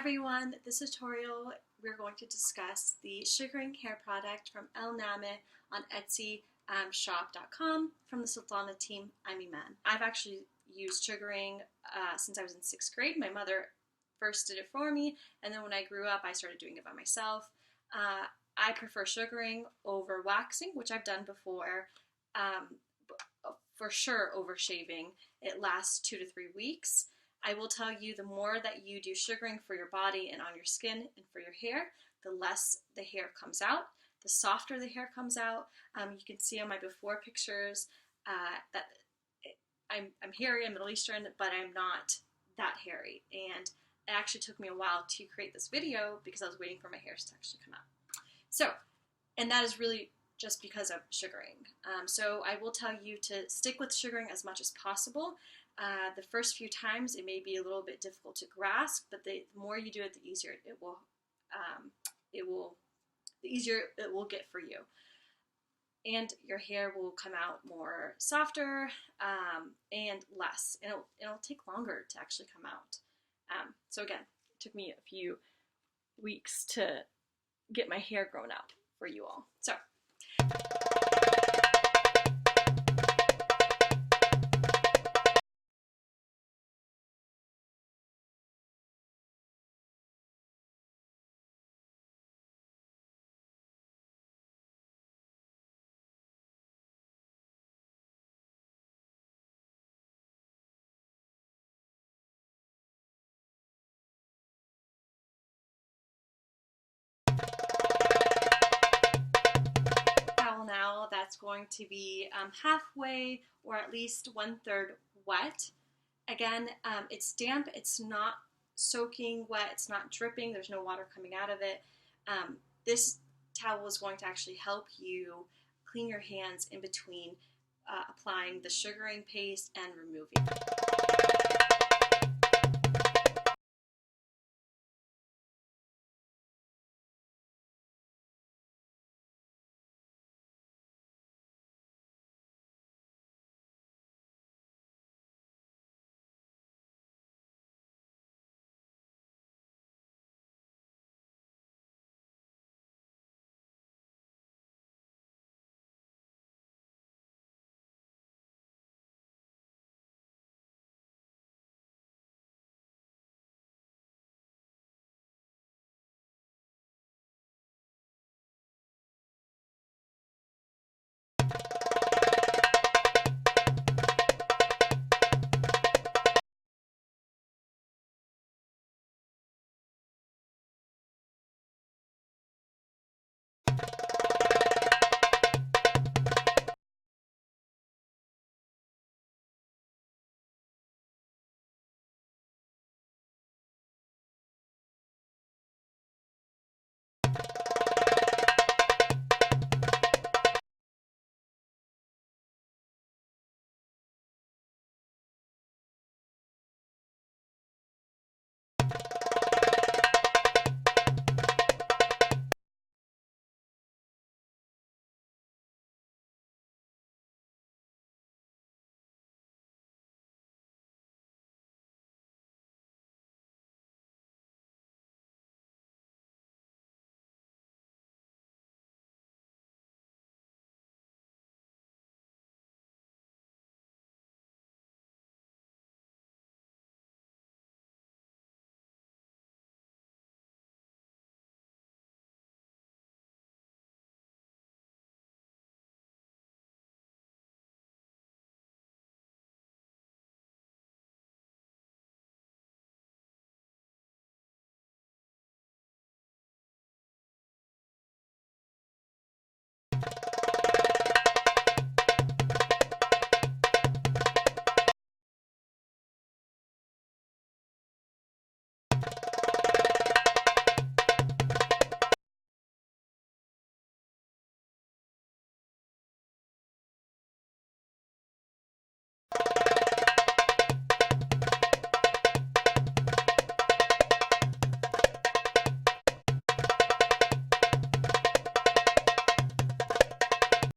everyone, this tutorial we're going to discuss the sugaring hair product from El Name on Etsy shop.com from the Sultana team, I'm Iman. I've actually used sugaring since I was in 6th grade. My mother first did it for me, and then when I grew up I started doing it by myself. I prefer sugaring over waxing, which I've done before. For sure over shaving. It lasts 2 to 3 weeks. I will tell you, the more that you do sugaring for your body and on your skin and for your hair, the less the hair comes out, the softer the hair comes out. You can see on my before pictures that I'm hairy, I'm Middle Eastern, but I'm not that hairy. And it actually took me a while to create this video because I was waiting for my hairs to actually come out. So, and that is really just because of sugaring. So I will tell you to stick with sugaring as much as possible. The first few times it may be a little bit difficult to grasp, but the more you do it, the easier it will get for you. And your hair will come out more softer and less. And it'll take longer to actually come out. So again, it took me a few weeks to get my hair grown out for you all. So. Now that's going to be halfway or at least 1/3 wet. Again, it's damp, it's not soaking wet, it's not dripping, there's no water coming out of it. This towel is going to actually help you clean your hands in between applying the sugaring paste and removing it.